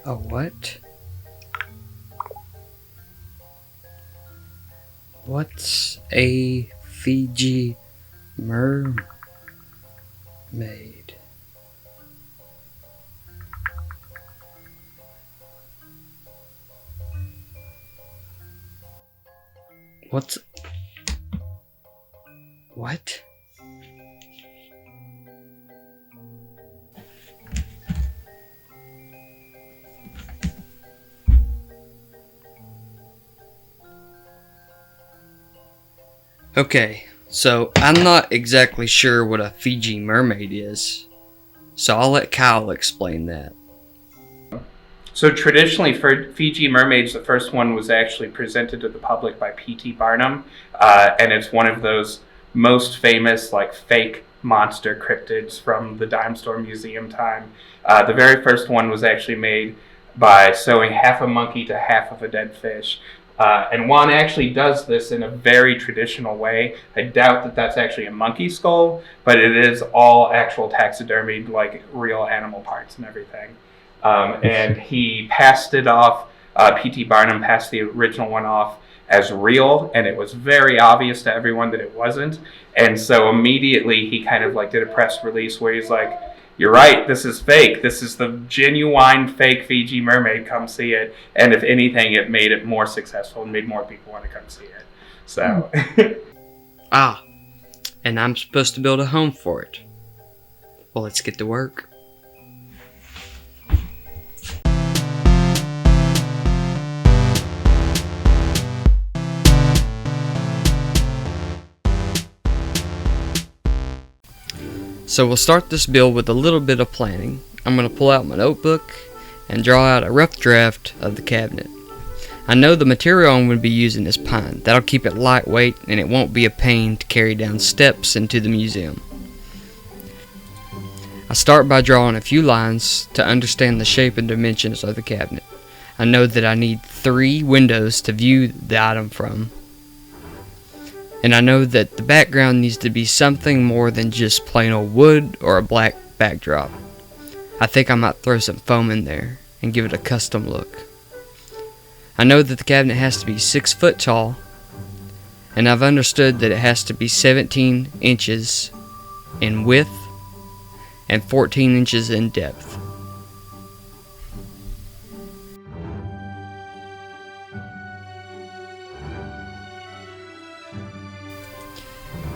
A what? What's a Fiji mermaid? What's... What? Okay, so I'm not exactly sure what a Fiji mermaid is, so I'll let Kyle explain that. So traditionally for Fiji mermaids, the first one was actually presented to the public by P.T. Barnum, and it's one of those most famous like fake monster cryptids from the dime store museum time. The very first one was actually made by sewing half a monkey to half of a dead fish. And Juan actually does this in a very traditional way. I doubt that that's actually a monkey skull, but it is all actual taxidermied, like real animal parts and everything. And he passed it off, P.T. Barnum passed the original one off as real, and it was very obvious to everyone that it wasn't. And so immediately he kind of like did a press release where he's like, "You're right, this is fake. This is the genuine fake Fiji mermaid. Come see it." And if anything, it made it more successful and made more people want to come see it. So. And I'm supposed to build a home for it. Well, let's get to work. So we'll start this build with a little bit of planning. I'm going to pull out my notebook and draw out a rough draft of the cabinet. I know the material I'm going to be using is pine. That'll keep it lightweight and it won't be a pain to carry down steps into the museum. I start by drawing a few lines to understand the shape and dimensions of the cabinet. I know that I need 3 windows to view the item from. And I know that the background needs to be something more than just plain old wood or a black backdrop. I think I might throw some foam in there and give it a custom look. I know that the cabinet has to be 6 foot tall, and I've understood that it has to be 17 inches in width and 14 inches in depth.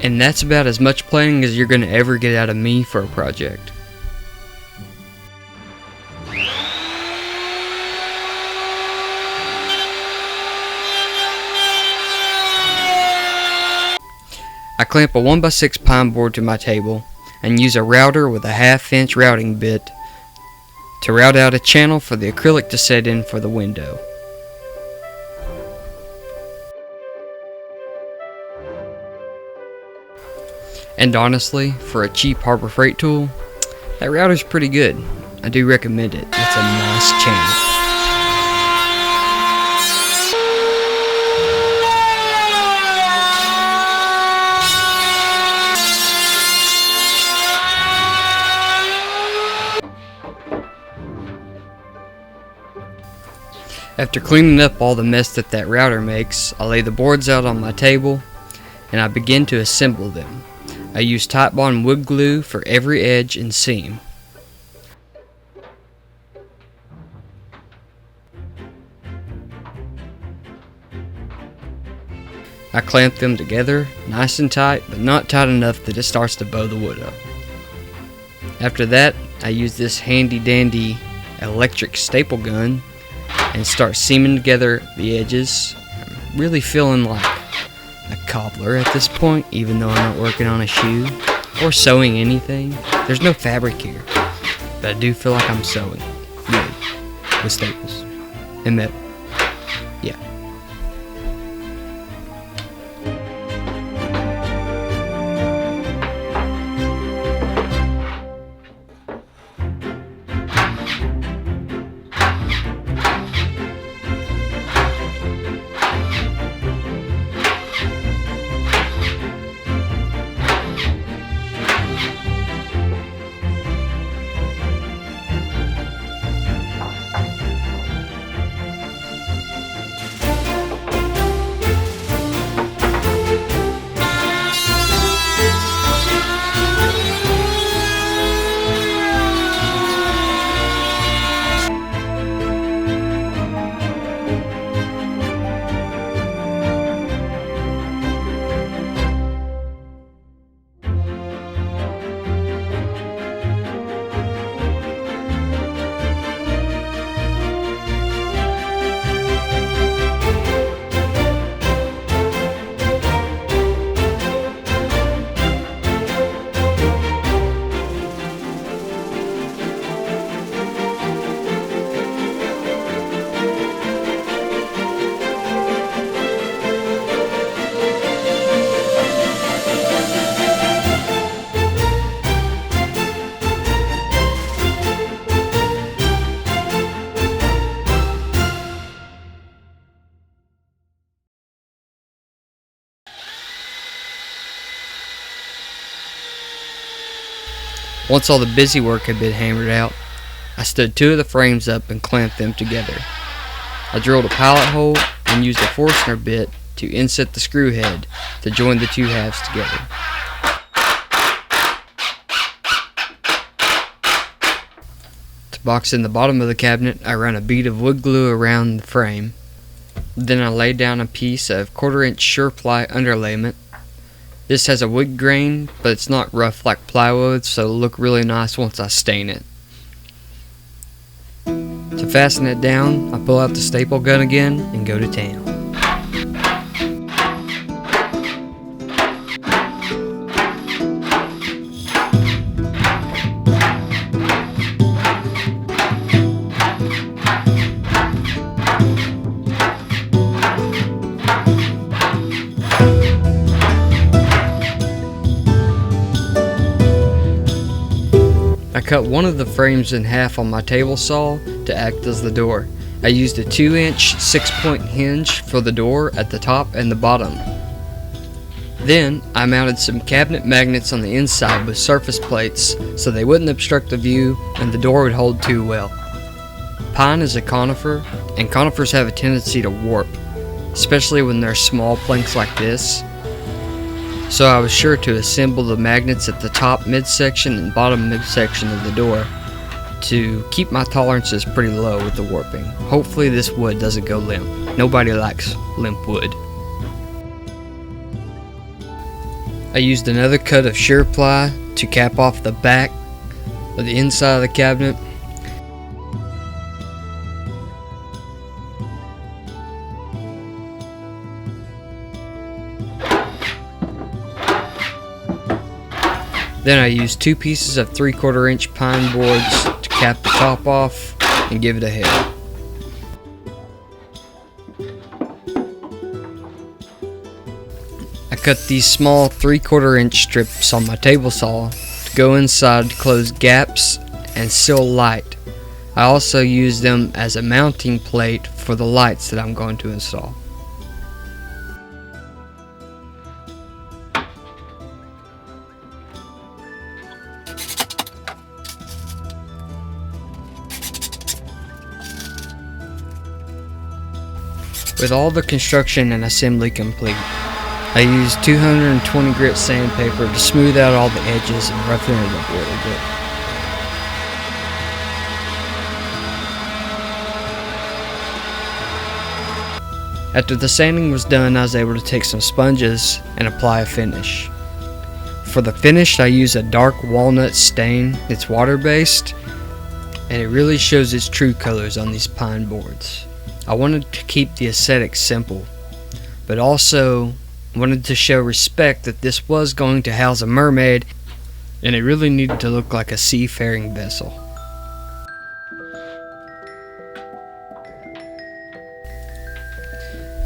And that's about as much planning as you're going to ever get out of me for a project. I clamp a 1x6 pine board to my table and use a router with a 1/2 inch routing bit to route out a channel for the acrylic to set in for the window. And honestly, for a cheap Harbor Freight tool, that router's pretty good. I do recommend it. It's a nice channel. After cleaning up all the mess that router makes, I lay the boards out on my table and I begin to assemble them. I use Titebond wood glue for every edge and seam. I clamp them together nice and tight, but not tight enough that it starts to bow the wood up. After that, I use this handy dandy electric staple gun and start seaming together the edges. I'm really feeling like a cobbler at this point, even though I'm not working on a shoe or sewing anything. There's no fabric here, but I do feel like I'm sewing wood with staples and metal. Yeah. Once all the busy work had been hammered out, I stood 2 of the frames up and clamped them together. I drilled a pilot hole and used a Forstner bit to inset the screw head to join the 2 halves together. To box in the bottom of the cabinet, I ran a bead of wood glue around the frame. Then I laid down a piece of 1/4-inch sureply underlayment. This has a wood grain, but it's not rough like plywood, so it'll look really nice once I stain it. To fasten it down, I pull out the staple gun again and go to town. I cut one of the frames in half on my table saw to act as the door. I used a 2-inch 6-point hinge for the door at the top and the bottom. Then I mounted some cabinet magnets on the inside with surface plates so they wouldn't obstruct the view and the door would hold too well. Pine is a conifer, and conifers have a tendency to warp, especially when they're small planks like this. So I was sure to assemble the magnets at the top midsection and bottom midsection of the door to keep my tolerances pretty low with the warping. Hopefully this wood doesn't go limp. Nobody likes limp wood. I used another cut of sureply to cap off the back of the inside of the cabinet. Then I used 2 pieces of 3/4-inch pine boards to cap the top off and give it a head. I cut these small 3/4-inch strips on my table saw to go inside to close gaps and seal light. I also used them as a mounting plate for the lights that I'm going to install. With all the construction and assembly complete, I used 220 grit sandpaper to smooth out all the edges and roughen it up a little bit. After the sanding was done, I was able to take some sponges and apply a finish. For the finish, I use a dark walnut stain. It's water-based, and it really shows its true colors on these pine boards. I wanted to keep the aesthetic simple, but also wanted to show respect that this was going to house a mermaid, and it really needed to look like a seafaring vessel.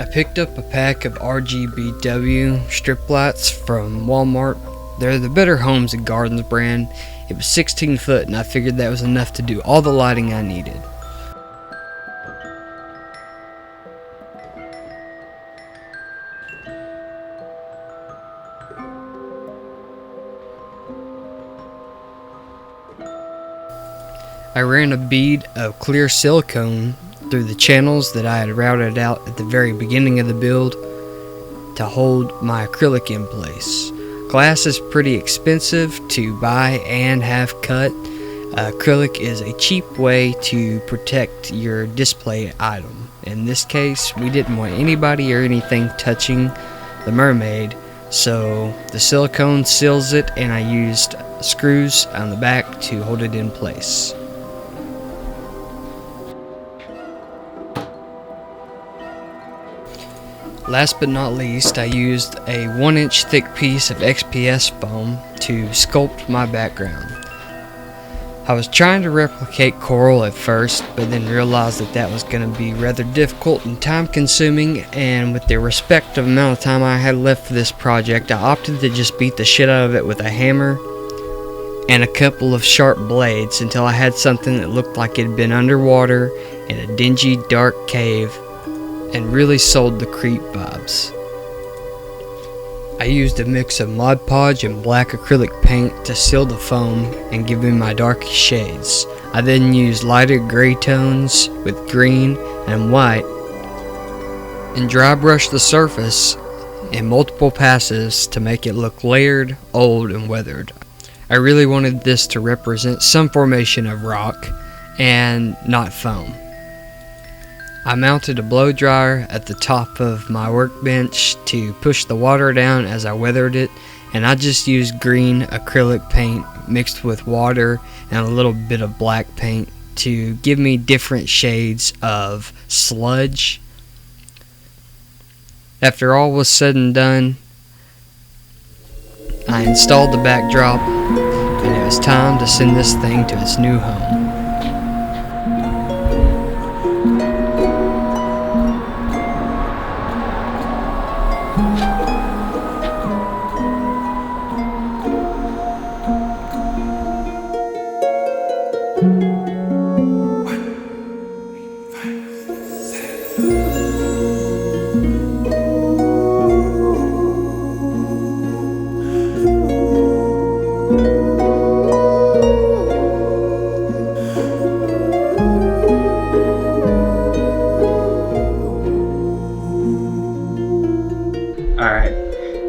I picked up a pack of RGBW strip lights from Walmart. They're the Better Homes and Gardens brand. It was 16 foot, and I figured that was enough to do all the lighting I needed. I ran a bead of clear silicone through the channels that I had routed out at the very beginning of the build to hold my acrylic in place. Glass is pretty expensive to buy and have cut. Acrylic is a cheap way to protect your display item. In this case, we didn't want anybody or anything touching the mermaid, so the silicone seals it, and I used screws on the back to hold it in place. Last but not least, I used a 1-inch thick piece of XPS foam to sculpt my background. I was trying to replicate coral at first, but then realized that was going to be rather difficult and time consuming, and with the respective amount of time I had left for this project, I opted to just beat the shit out of it with a hammer and a couple of sharp blades until I had something that looked like it had been underwater in a dingy, dark cave and really sold the creep vibes. I used a mix of Mod Podge and black acrylic paint to seal the foam and give me my dark shades. I then used lighter gray tones with green and white and dry brushed the surface in multiple passes to make it look layered, old, and weathered. I really wanted this to represent some formation of rock and not foam. I mounted a blow dryer at the top of my workbench to push the water down as I weathered it, and I just used green acrylic paint mixed with water and a little bit of black paint to give me different shades of sludge. After all was said and done, I installed the backdrop, and it was time to send this thing to its new home.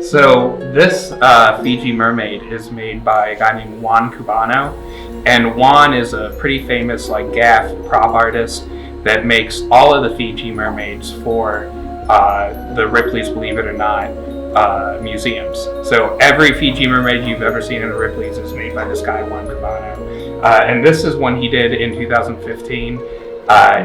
So this Fiji Mermaid is made by a guy named Juan Cabana, and Juan is a pretty famous gaff prop artist that makes all of the Fiji Mermaids for the Ripley's Believe It or Not museums. So every Fiji Mermaid you've ever seen in the Ripley's is made by this guy Juan Cabana, and this is one he did in 2015.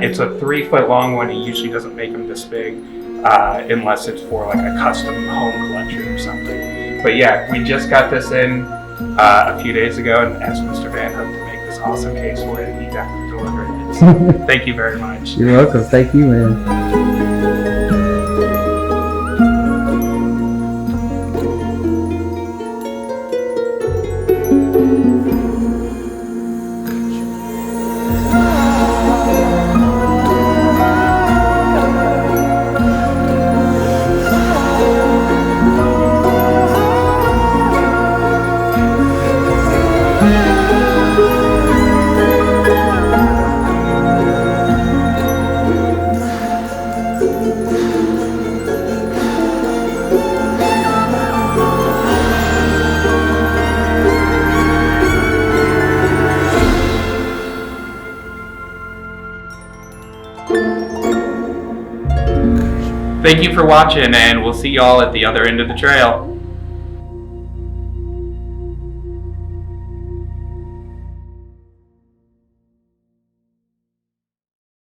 It's a 3-foot long one. He usually doesn't make them this big. Unless it's for a custom home collection or something. But yeah, we just got this in a few days ago and asked Mr. Van Hook to make this awesome case for it, and he definitely delivered it. So thank you very much. You're welcome. Thank you, man. Thank you for watching, and we'll see y'all at the other end of the trail.